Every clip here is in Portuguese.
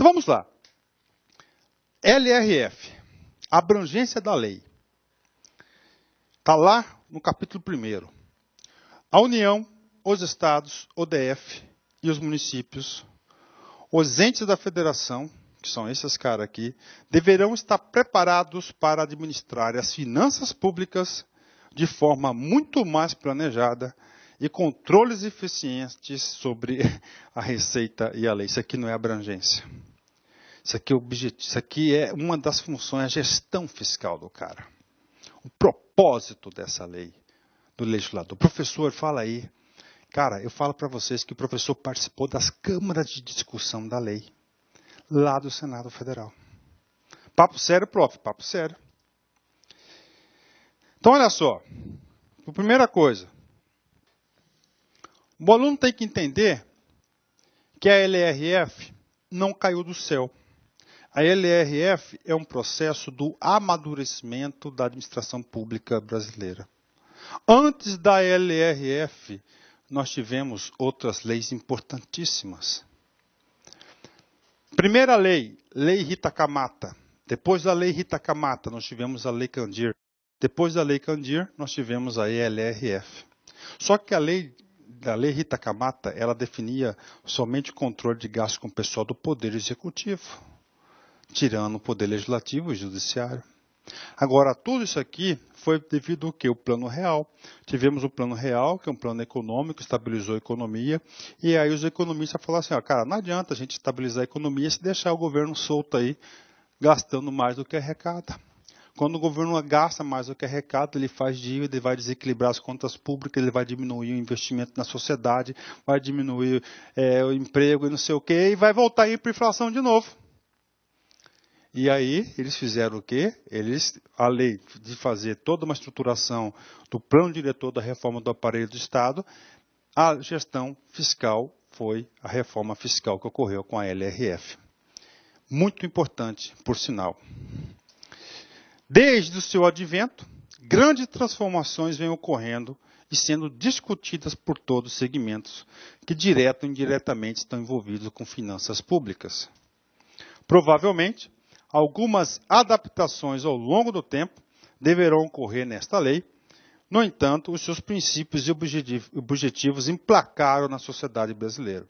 Então vamos lá. LRF, abrangência da lei. Está lá no capítulo 1º. A União, os Estados, o DF e os municípios, os entes da federação, que são esses caras aqui, deverão estar preparados para administrar as finanças públicas de forma muito mais planejada e controles eficientes sobre a receita e a lei. Isso aqui não é abrangência. Isso aqui é objetivo. Isso aqui é uma das funções, a gestão fiscal do cara. O propósito dessa lei, do legislador. Professor, fala aí. Cara, eu falo para vocês que o professor participou das câmaras de discussão da lei, lá do Senado Federal. Papo sério, prof, papo sério. Então, olha só. A primeira coisa. O aluno tem que entender que a LRF não caiu do céu. A LRF é um processo do amadurecimento da administração pública brasileira. Antes da LRF, nós tivemos outras leis importantíssimas. Primeira lei, Lei Rita Camatta. Depois da Lei Rita Camatta, nós tivemos a Lei Candir. Depois da Lei Candir, nós tivemos a LRF. Só que a lei Rita Camatta, ela definia somente o controle de gastos com o pessoal do Poder Executivo, tirando o Poder Legislativo e o Judiciário. Agora, tudo isso aqui foi devido ao quê? O Plano Real. Tivemos o Plano Real, que é um plano econômico, estabilizou a economia, e aí os economistas falaram assim, ó, cara, não adianta a gente estabilizar a economia se deixar o governo solto aí, gastando mais do que arrecada. Quando o governo gasta mais do que arrecada, ele faz dívida, ele vai desequilibrar as contas públicas, ele vai diminuir o investimento na sociedade, vai diminuir o emprego e não sei o quê, e vai voltar a ir para a inflação de novo. E aí, eles fizeram o quê? Além de fazer toda uma estruturação do plano diretor da reforma do aparelho do Estado, a gestão fiscal foi a reforma fiscal que ocorreu com a LRF. Muito importante, por sinal. Desde o seu advento, grandes transformações vêm ocorrendo e sendo discutidas por todos os segmentos que, direto ou indiretamente, estão envolvidos com finanças públicas. Provavelmente, algumas adaptações ao longo do tempo deverão ocorrer nesta lei. No entanto, os seus princípios e objetivos emplacaram na sociedade brasileira.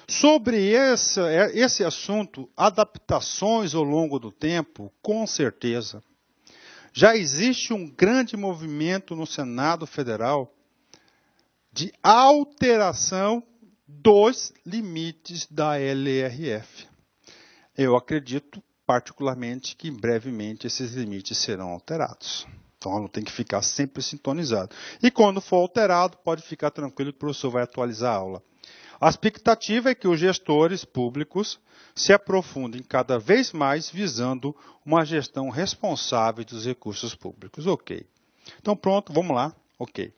Sobre esse assunto, adaptações ao longo do tempo, com certeza. Já existe um grande movimento no Senado Federal de alteração dos limites da LRF. Eu acredito, particularmente, que brevemente esses limites serão alterados. Então, ela tem que ficar sempre sintonizado. E quando for alterado, pode ficar tranquilo que o professor vai atualizar a aula. A expectativa é que os gestores públicos se aprofundem cada vez mais visando uma gestão responsável dos recursos públicos. Ok. Então, pronto, vamos lá. Ok.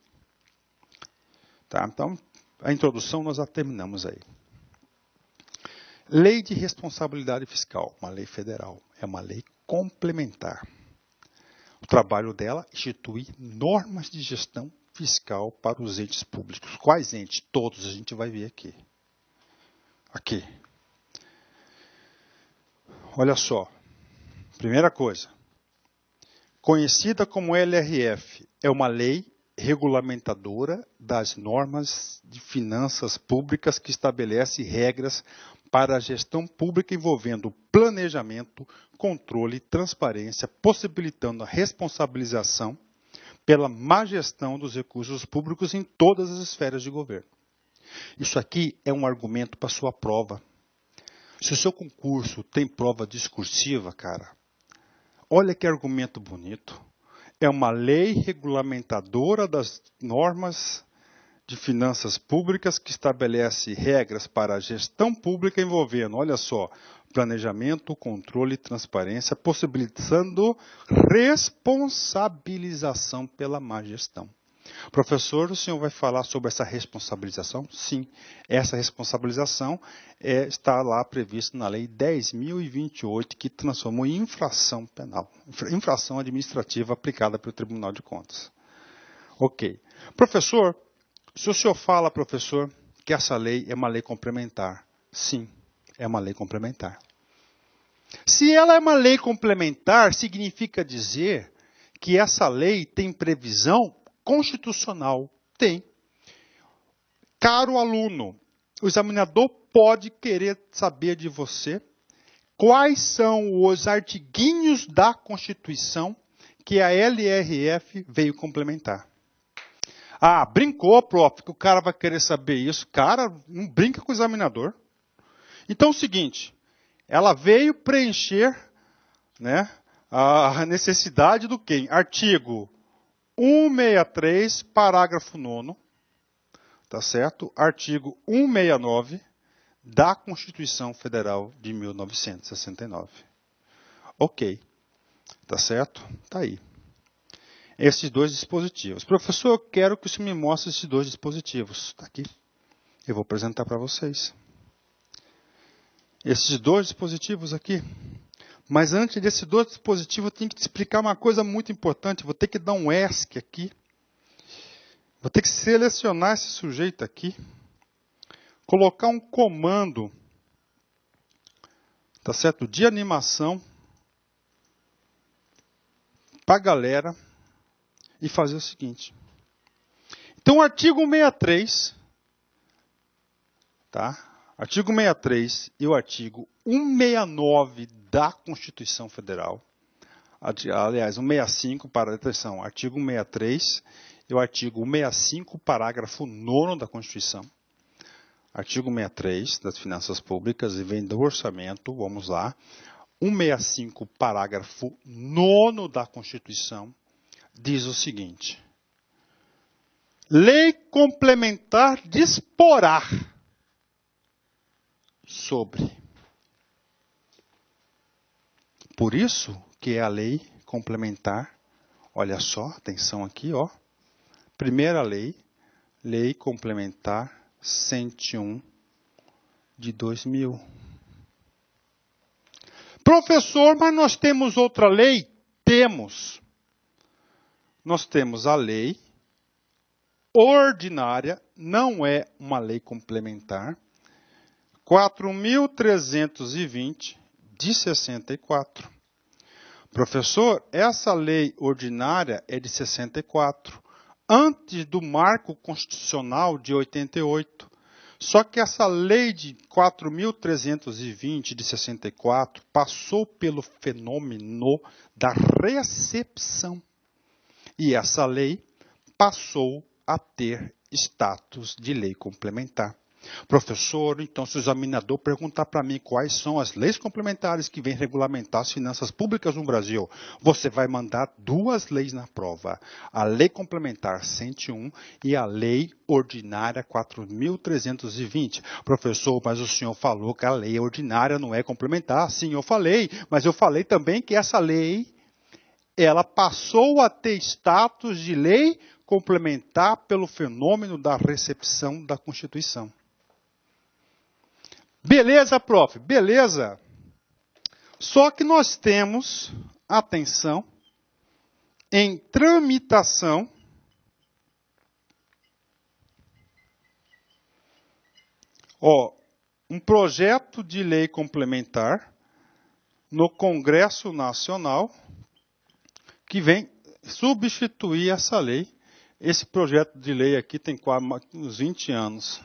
Tá, então, a introdução nós já terminamos aí. Lei de responsabilidade fiscal, uma lei federal, é uma lei complementar. O trabalho dela é instituir normas de gestão fiscal para os entes públicos. Quais entes? Todos, a gente vai ver aqui. Aqui. Olha só. Primeira coisa. Conhecida como LRF, é uma lei regulamentadora das normas de finanças públicas que estabelece regras para a gestão pública envolvendo planejamento, controle e transparência, possibilitando a responsabilização pela má gestão dos recursos públicos em todas as esferas de governo. Isso aqui é um argumento para a sua prova. Se o seu concurso tem prova discursiva, cara, olha que argumento bonito. É uma lei regulamentadora das normas de finanças públicas que estabelece regras para a gestão pública envolvendo, olha só, planejamento, controle e transparência, possibilitando responsabilização pela má gestão. Professor, o senhor vai falar sobre essa responsabilização? Sim, essa responsabilização está lá prevista na Lei 10.028, que transformou em infração penal, infração administrativa aplicada pelo Tribunal de Contas. Ok. Professor, se o senhor fala, professor, que essa lei é uma lei complementar, sim, é uma lei complementar. Se ela é uma lei complementar, significa dizer que essa lei tem previsão constitucional. Tem. Caro aluno, o examinador pode querer saber de você quais são os artiguinhos da Constituição que a LRF veio complementar. Ah, brincou, prof, que o cara vai querer saber isso. Cara, não brinca com o examinador. Então é o seguinte, ela veio preencher, né, a necessidade do quê? Artigo 163, parágrafo 9º, tá certo? Artigo 169 da Constituição Federal de 1969. Ok, tá certo? Tá aí. Esses dois dispositivos. Professor, eu quero que você me mostre esses dois dispositivos. Está aqui. Eu vou apresentar para vocês. Esses dois dispositivos aqui. Mas antes desses dois dispositivos, eu tenho que te explicar uma coisa muito importante. Vou ter que dar um ESC aqui. Vou ter que selecionar esse sujeito aqui. Colocar um comando, tá certo? De animação para a galera. E fazer o seguinte. Então, o artigo 163, tá? Artigo 163 e o artigo 169 da Constituição Federal. Aliás, 165 para atenção, artigo 163 e o artigo 165, parágrafo 9º da Constituição. Artigo 163 das Finanças Públicas e vem do orçamento, vamos lá. 165, parágrafo 9º da Constituição. Diz o seguinte: lei complementar disporá sobre. Por isso que é a lei complementar, olha só, atenção aqui, ó. Primeira lei, lei complementar 101 de 2000. Professor, mas nós temos outra lei? Temos. Nós temos a lei ordinária, não é uma lei complementar, 4.320 de 64. Professor, essa lei ordinária é de 64, antes do marco constitucional de 88. Só que essa lei de 4.320 de 64 passou pelo fenômeno da recepção. E essa lei passou a ter status de lei complementar. Professor, então, se o examinador perguntar para mim quais são as leis complementares que vêm regulamentar as finanças públicas no Brasil, você vai mandar duas leis na prova. A Lei Complementar 101 e a Lei Ordinária 4.320. Professor, mas o senhor falou que a lei ordinária não é complementar. Sim, eu falei, mas eu falei também que essa lei ela passou a ter status de lei complementar pelo fenômeno da recepção da Constituição. Beleza, prof? Beleza. Só que nós temos, atenção, em tramitação, um projeto de lei complementar no Congresso Nacional que vem substituir essa lei. Esse projeto de lei aqui tem quase uns 20 anos.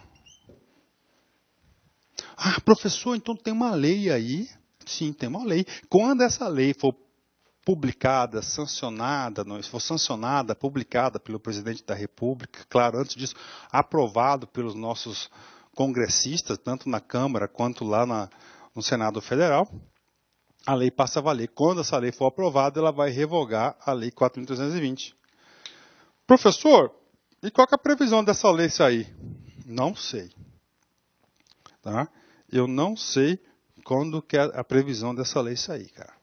Ah, professor, então tem uma lei aí? Sim, tem uma lei. Quando essa lei for publicada, sancionada, for sancionada, publicada pelo presidente da República, claro, antes disso, aprovado pelos nossos congressistas, tanto na Câmara quanto lá no Senado Federal, a lei passa a valer. Quando essa lei for aprovada, ela vai revogar a Lei 4.320. Professor, e qual que é a previsão dessa lei sair? Não sei. Tá? Eu não sei quando que é a previsão dessa lei sair, cara.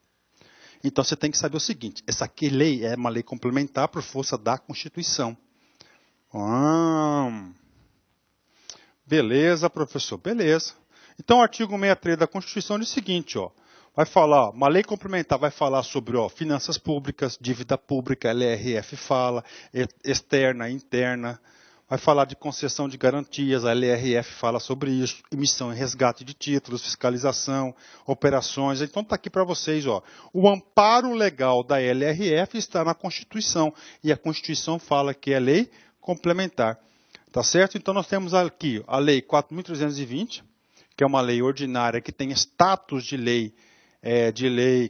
Então você tem que saber o seguinte, essa aqui lei é uma lei complementar por força da Constituição. Beleza, professor, beleza. Então o artigo 63 da Constituição diz o seguinte, ó. Vai falar, uma lei complementar vai falar sobre finanças públicas, dívida pública, LRF fala, externa, interna, vai falar de concessão de garantias, a LRF fala sobre isso, emissão e resgate de títulos, fiscalização, operações. Então está aqui para vocês, ó, o amparo legal da LRF está na Constituição, e a Constituição fala que é lei complementar. Tá certo? Então nós temos aqui a Lei 4.320, que é uma lei ordinária que tem status de lei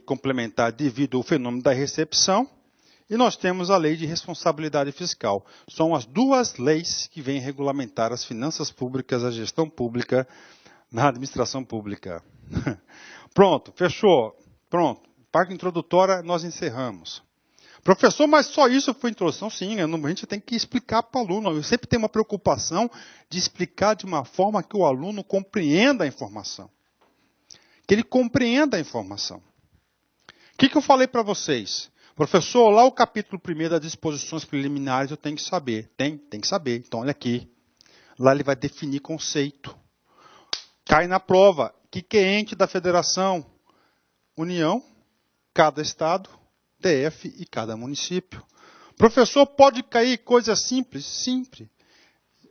complementar devido ao fenômeno da recepção. E nós temos a Lei de Responsabilidade Fiscal. São as duas leis que vêm regulamentar as finanças públicas, a gestão pública na administração pública. Pronto, fechou. Pronto. Parte introdutória, nós encerramos. Professor, mas só isso foi introdução? Sim, a gente tem que explicar para o aluno. Eu sempre tenho uma preocupação de explicar de uma forma que o aluno compreenda a informação. Que ele compreenda a informação. O que eu falei para vocês? Professor, lá o capítulo 1 das disposições preliminares eu tenho que saber. Tem que saber. Então, olha aqui. Lá ele vai definir conceito. Cai na prova. O que é ente da federação? União, cada estado, DF e cada município. Professor, pode cair coisa simples? Simples.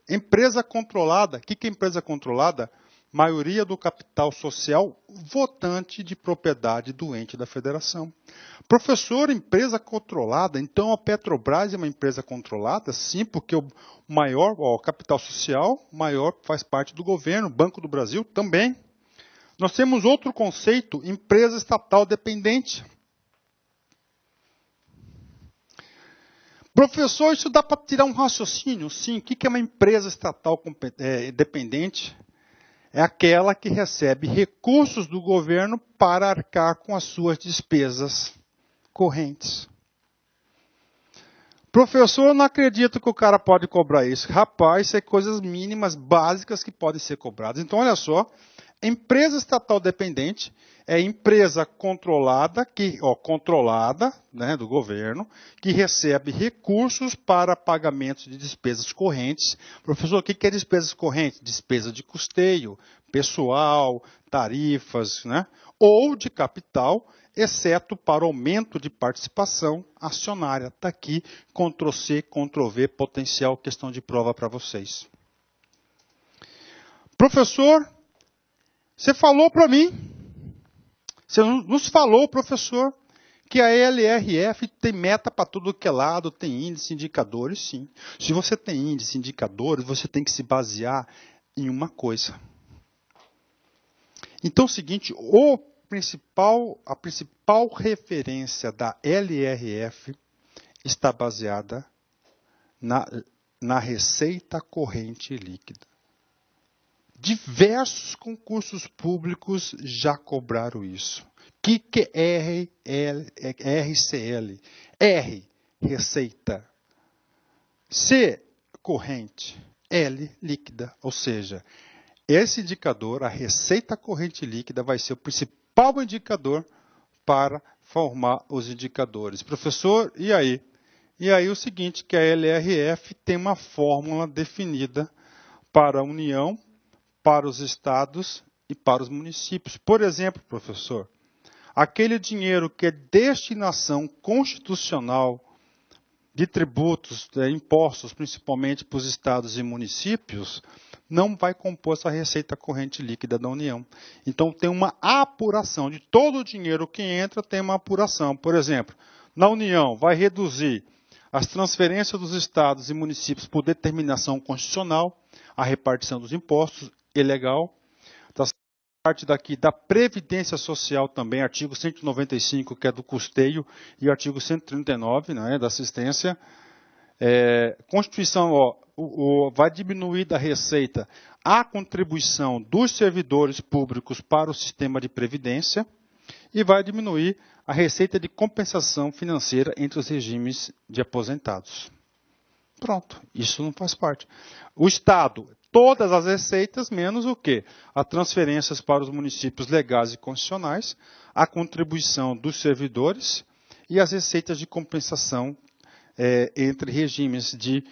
Empresa controlada. O que é empresa controlada? Maioria do capital social votante de propriedade do ente da federação. Professor, empresa controlada, então a Petrobras é uma empresa controlada? Sim, porque o maior, o capital social maior faz parte do governo, Banco do Brasil também. Nós temos outro conceito, empresa estatal dependente. Professor, isso dá para tirar um raciocínio? Sim, o que é uma empresa estatal dependente? É aquela que recebe recursos do governo para arcar com as suas despesas correntes. Professor, eu não acredito que o cara pode cobrar isso. Rapaz, isso é coisas mínimas, básicas que podem ser cobradas. Então, olha só, empresa estatal dependente é empresa controlada, né, do governo, que recebe recursos para pagamentos de despesas correntes. Professor, o que é despesas correntes? Despesa de custeio, pessoal, tarifas, né, ou de capital, exceto para aumento de participação acionária. Está aqui, Ctrl+C, Ctrl+V, potencial, questão de prova para vocês. Professor, você falou para mim, você nos falou, professor, que a LRF tem meta para tudo que é lado, tem índice, indicadores, sim. Se você tem índice, indicadores, você tem que se basear em uma coisa. Então é o seguinte, a principal referência da LRF está baseada na receita corrente líquida. Diversos concursos públicos já cobraram isso. O que é RCL? R, receita. C, corrente. L, líquida. Ou seja, esse indicador, a receita corrente líquida, vai ser o principal indicador para formar os indicadores. Professor, e aí? E aí o seguinte, que a LRF tem uma fórmula definida para a União, para os estados e para os municípios. Por exemplo, professor, aquele dinheiro que é destinação constitucional de tributos, impostos, principalmente para os estados e municípios, não vai compor essa receita corrente líquida da União. Então, tem uma apuração de todo o dinheiro que entra, tem uma apuração. Por exemplo, na União, vai reduzir as transferências dos estados e municípios por determinação constitucional, a repartição dos impostos, ilegal. Da parte daqui da Previdência Social também, artigo 195, que é do custeio, e o artigo 139, né, da assistência. Constituição, vai diminuir da receita a contribuição dos servidores públicos para o sistema de previdência e vai diminuir a receita de compensação financeira entre os regimes de aposentados. Pronto, isso não faz parte. O Estado, todas as receitas, menos o quê? As transferências para os municípios legais e constitucionais, a contribuição dos servidores e as receitas de compensação entre regimes de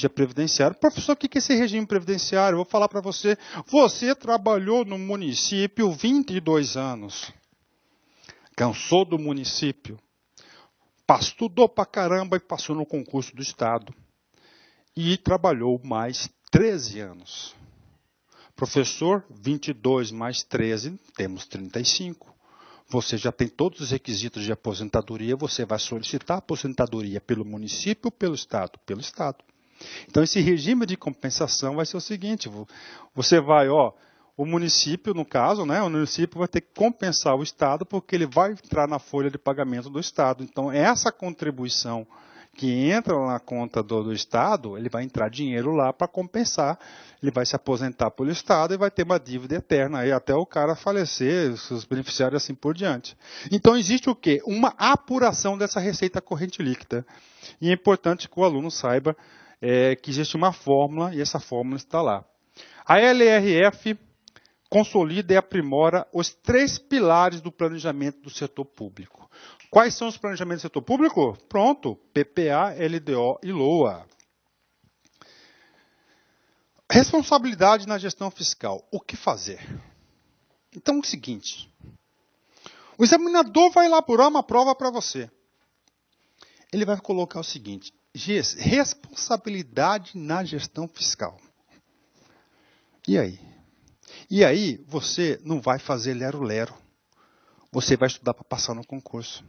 previdenciário. Professor, o que é esse regime previdenciário? Eu vou falar para você. Você trabalhou no município 22 anos. Cansou do município. Estudou para caramba e passou no concurso do Estado. e trabalhou mais 13 anos. Professor, 22 mais 13, temos 35. Você já tem todos os requisitos de aposentadoria, você vai solicitar aposentadoria pelo município ou pelo Estado? Pelo Estado. Então, esse regime de compensação vai ser o seguinte, você vai, o município, no caso, o município vai ter que compensar o Estado porque ele vai entrar na folha de pagamento do Estado. Então, essa contribuição que entra na conta do Estado, ele vai entrar dinheiro lá para compensar, ele vai se aposentar pelo Estado e vai ter uma dívida eterna, aí até o cara falecer, os beneficiários assim por diante. Então existe o quê? Uma apuração dessa receita corrente líquida. E é importante que o aluno saiba que existe uma fórmula, e essa fórmula está lá. A LRF consolida e aprimora os 3 pilares do planejamento do setor público. Quais são os planejamentos do setor público? Pronto, PPA, LDO e LOA. Responsabilidade na gestão fiscal. O que fazer? Então é o seguinte, o examinador vai elaborar uma prova para você. Ele vai colocar o seguinte, responsabilidade na gestão fiscal. E aí? E aí você não vai fazer lero-lero. Você vai estudar para passar no concurso.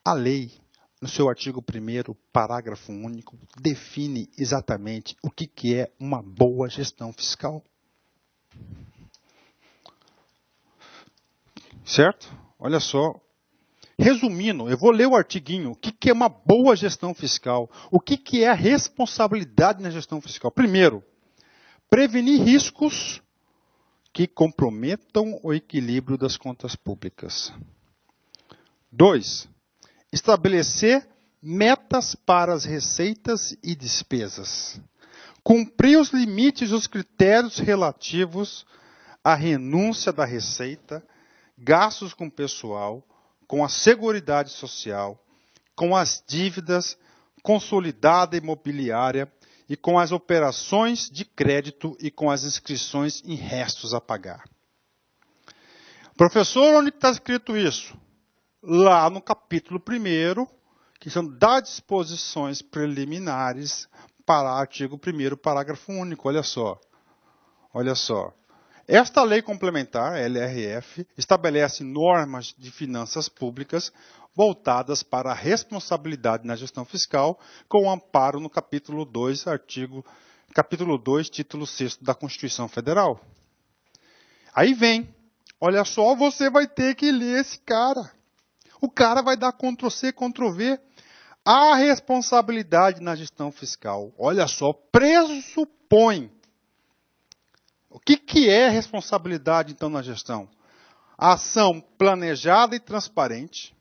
A lei, no seu artigo 1º, parágrafo único, define exatamente o que é uma boa gestão fiscal. Certo? Olha só. Resumindo, eu vou ler o artiguinho. O que é uma boa gestão fiscal? O que é a responsabilidade na gestão fiscal? Primeiro, prevenir riscos que comprometam o equilíbrio das contas públicas. 2. Estabelecer metas para as receitas e despesas. Cumprir os limites e os critérios relativos à renúncia da receita, gastos com pessoal, com a Seguridade Social, com as dívidas, consolidada imobiliária e com as operações de crédito e com as inscrições em restos a pagar. Professor, onde está escrito isso? Lá no capítulo 1º, que são das disposições preliminares para o artigo 1º, parágrafo único. Olha só. Olha só. Esta lei complementar, LRF, estabelece normas de finanças públicas voltadas para a responsabilidade na gestão fiscal, com amparo no capítulo 2, título 6 da Constituição Federal. Aí vem, olha só, você vai ter que ler esse cara. O cara vai dar Ctrl+C, Ctrl+V. A responsabilidade na gestão fiscal, olha só, pressupõe. O que é responsabilidade, então, na gestão? A ação planejada e transparente,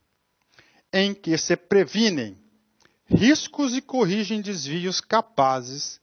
em que se previnem riscos e corrigem desvios capazes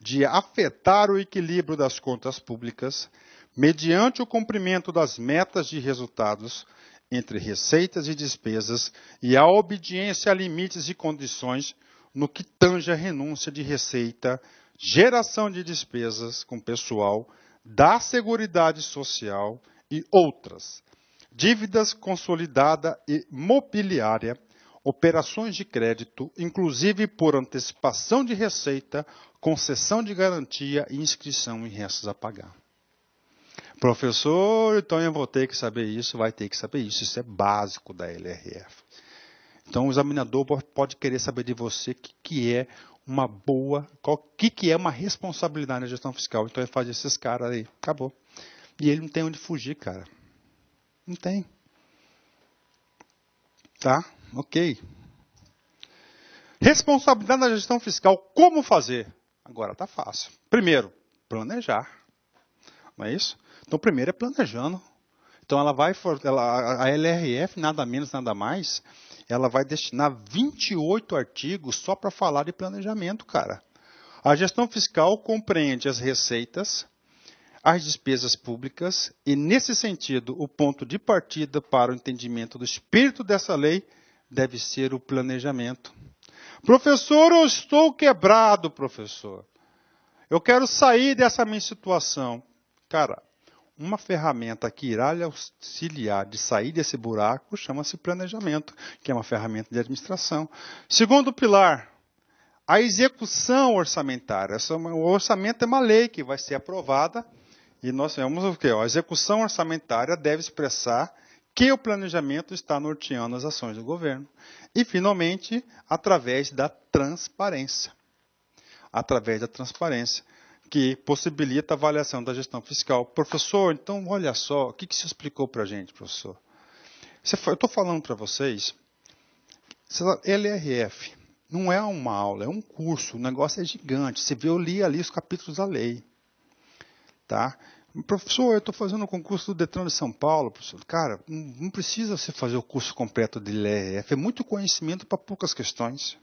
de afetar o equilíbrio das contas públicas, mediante o cumprimento das metas de resultados entre receitas e despesas e a obediência a limites e condições no que tange a renúncia de receita, geração de despesas com pessoal, da Seguridade Social e outras, dívidas consolidada e mobiliária, operações de crédito, inclusive por antecipação de receita, concessão de garantia e inscrição em restos a pagar. Professor, então eu vou ter que saber isso, vai ter que saber isso. Isso é básico da LRF. Então o examinador pode querer saber de você o que é uma boa, o que é uma responsabilidade na gestão fiscal. Então ele faz esses caras aí, acabou. E ele não tem onde fugir, cara. Não tem. Tá? Ok. Responsabilidade na gestão fiscal, como fazer? Agora tá fácil. Primeiro, planejar. Não é isso? Então, primeiro é planejando. Então, a LRF, nada menos, nada mais, ela vai destinar 28 artigos só para falar de planejamento, cara. A gestão fiscal compreende as receitas, as despesas públicas e, nesse sentido, o ponto de partida para o entendimento do espírito dessa lei deve ser o planejamento. Professor, eu estou quebrado, professor. Eu quero sair dessa minha situação. Cara, uma ferramenta que irá lhe auxiliar de sair desse buraco chama-se planejamento, que é uma ferramenta de administração. Segundo pilar, A execução orçamentária. O orçamento é uma lei que vai ser aprovada e nós temos o quê? A execução orçamentária deve expressar que o planejamento está norteando as ações do governo. E, finalmente, através da transparência. Através da transparência, que possibilita a avaliação da gestão fiscal. Professor, então, olha só, o que você explicou para a gente, professor? Eu estou falando para vocês, LRF não é uma aula, é um curso, o negócio é gigante. Você vê, eu li ali os capítulos da lei. Tá? Professor, eu estou fazendo o concurso do Detran de São Paulo. Professor. Cara, não precisa você fazer o curso completo de LRF, é muito conhecimento para poucas questões.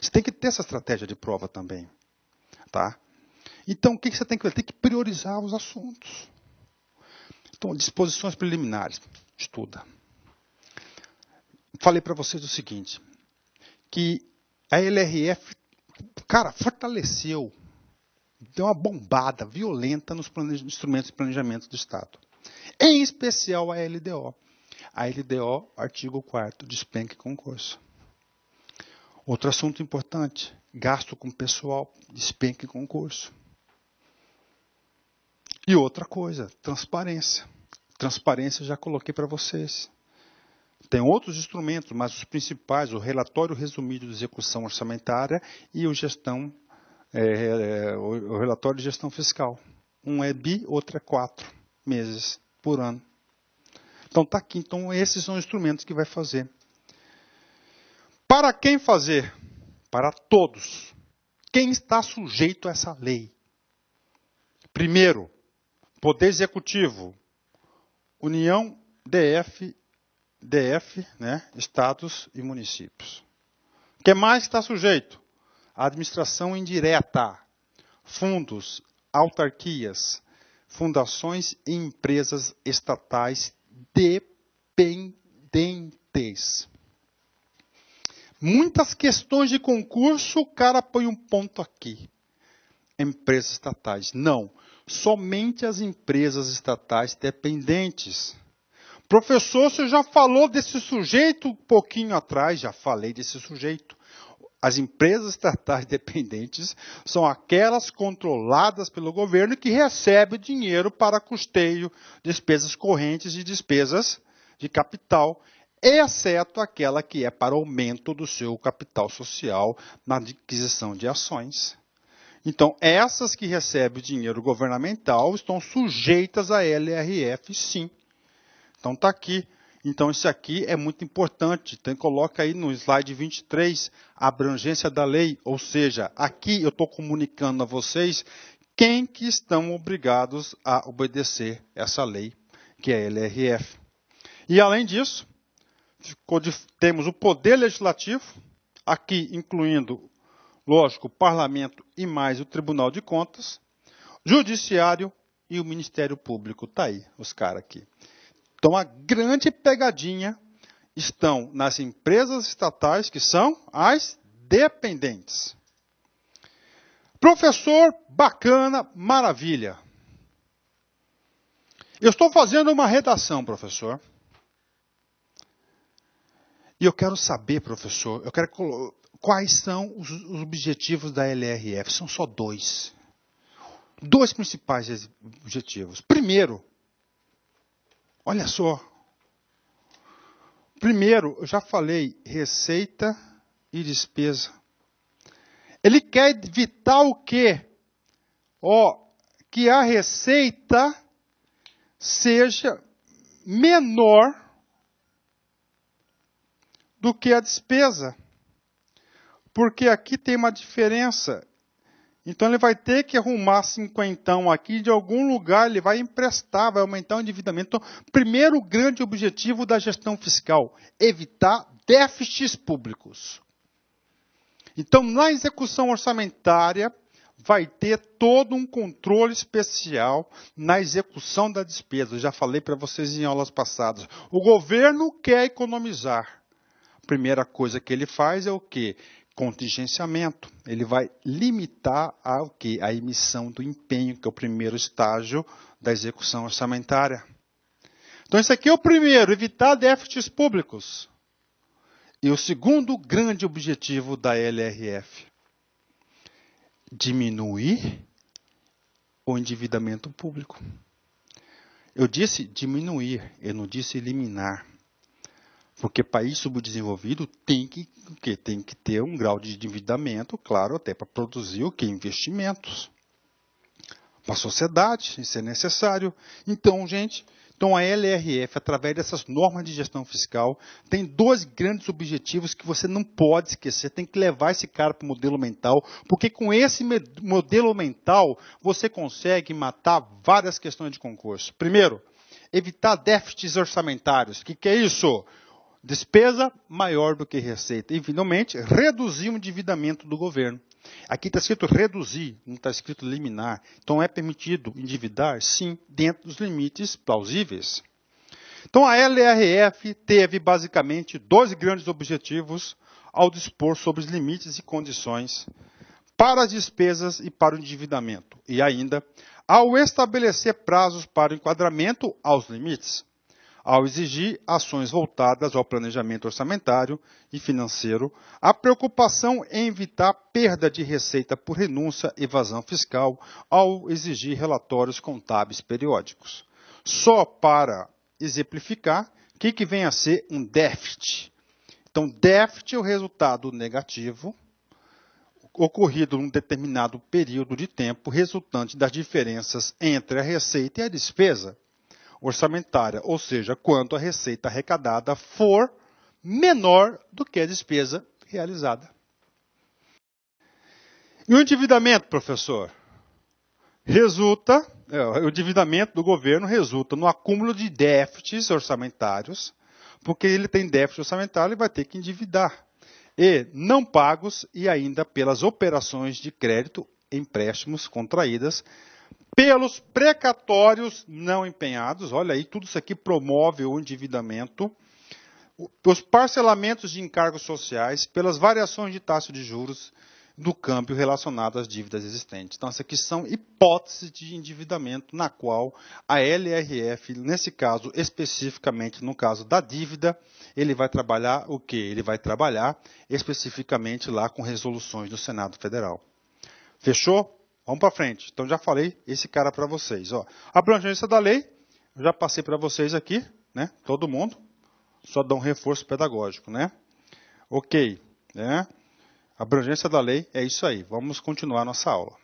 Você tem que ter essa estratégia de prova também. Tá? Então, o que você tem que fazer? Tem que priorizar os assuntos. Então, disposições preliminares, estuda. Falei para vocês o seguinte, que a LRF, cara, fortaleceu, deu uma bombada violenta nos instrumentos de planejamento do Estado. Em especial a LDO. A LDO, artigo 4º, despenca e concurso. Outro assunto importante, gasto com pessoal, despenca e concurso. E outra coisa, transparência. Transparência eu já coloquei para vocês. Tem outros instrumentos, mas os principais, o relatório resumido de execução orçamentária e o relatório de gestão fiscal. Um é bi, outro é 4 meses por ano. Então está aqui. Então esses são os instrumentos que vai fazer. Para quem fazer? Para todos. Quem está sujeito a essa lei? Primeiro, Poder Executivo, União, DF, né, estados e municípios. O que mais está sujeito? A administração indireta, fundos, autarquias, fundações e empresas estatais dependentes. Muitas questões de concurso, o cara põe um ponto aqui. Empresas estatais. Não, somente as empresas estatais dependentes. Professor, você já falou desse sujeito um pouquinho atrás, já falei desse sujeito. As empresas estatais dependentes são aquelas controladas pelo governo que recebem dinheiro para custeio, despesas correntes e despesas de capital, exceto aquela que é para aumento do seu capital social na aquisição de ações. Então, essas que recebem dinheiro governamental estão sujeitas à LRF, sim. Então está aqui. Então isso aqui é muito importante. Então coloca aí no slide 23 a abrangência da lei. Ou seja, aqui eu estou comunicando a vocês quem que estão obrigados a obedecer essa lei, que é a LRF. E além disso, temos o Poder Legislativo, aqui incluindo, lógico, o Parlamento e mais o Tribunal de Contas, Judiciário e o Ministério Público. Está aí os caras aqui. Então, a grande pegadinha estão nas empresas estatais, que são as dependentes. Professor, bacana, maravilha. Eu estou fazendo uma redação, professor. E eu quero saber, professor, quais são os objetivos da LRF. São só dois. Dois principais objetivos. Primeiro, olha só. Primeiro, eu já falei, receita e despesa. Ele quer evitar o quê? Que a receita seja menor do que a despesa. Porque aqui tem uma diferença. Então ele vai ter que arrumar 50 aqui, de algum lugar ele vai emprestar, vai aumentar o endividamento. Então, primeiro grande objetivo da gestão fiscal, evitar déficits públicos. Então, na execução orçamentária, vai ter todo um controle especial na execução da despesa. Eu já falei para vocês em aulas passadas. O governo quer economizar. A primeira coisa que ele faz é o quê? Contingenciamento. Ele vai limitar o quê? A emissão do empenho, que é o primeiro estágio da execução orçamentária. Então, esse aqui é o primeiro, evitar déficits públicos. E o segundo grande objetivo da LRF. diminuir o endividamento público. Eu disse diminuir, eu não disse eliminar. Porque país subdesenvolvido tem que ter um grau de endividamento, claro, até para produzir o que? Investimentos. Para a sociedade, isso é necessário. Então, gente, a LRF, através dessas normas de gestão fiscal, tem dois grandes objetivos que você não pode esquecer. Tem que levar esse cara para o modelo mental, porque com esse modelo mental, você consegue matar várias questões de concurso. Primeiro, evitar déficits orçamentários. O que é isso? Despesa maior do que receita. E, finalmente, reduzir o endividamento do governo. Aqui está escrito reduzir, não está escrito eliminar. Então, é permitido endividar? Sim, dentro dos limites plausíveis. Então, a LRF teve, basicamente, dois grandes objetivos ao dispor sobre os limites e condições para as despesas e para o endividamento. E ainda, ao estabelecer prazos para o enquadramento aos limites, ao exigir ações voltadas ao planejamento orçamentário e financeiro, a preocupação em evitar perda de receita por renúncia e evasão fiscal, ao exigir relatórios contábeis periódicos. Só para exemplificar, o que vem a ser um déficit? Então, déficit é o resultado negativo ocorrido num determinado período de tempo resultante das diferenças entre a receita e a despesa orçamentária, ou seja, quando a receita arrecadada for menor do que a despesa realizada. E o endividamento, professor? O endividamento do governo resulta no acúmulo de déficits orçamentários, porque ele tem déficit orçamentário e vai ter que endividar. E não pagos e ainda pelas operações de crédito, empréstimos contraídas, pelos precatórios não empenhados, olha aí, tudo isso aqui promove o endividamento, os parcelamentos de encargos sociais, pelas variações de taxa de juros do câmbio relacionado às dívidas existentes. Então, essas aqui são hipóteses de endividamento na qual a LRF, nesse caso, especificamente no caso da dívida, ele vai trabalhar o quê? Ele vai trabalhar especificamente lá com resoluções do Senado Federal. Fechou? Vamos para frente. Então, já falei esse cara para vocês. Ó, a abrangência da lei, eu já passei para vocês aqui, né? Todo mundo. Só dá um reforço pedagógico, né? Ok. Né? A abrangência da lei é isso aí. Vamos continuar nossa aula.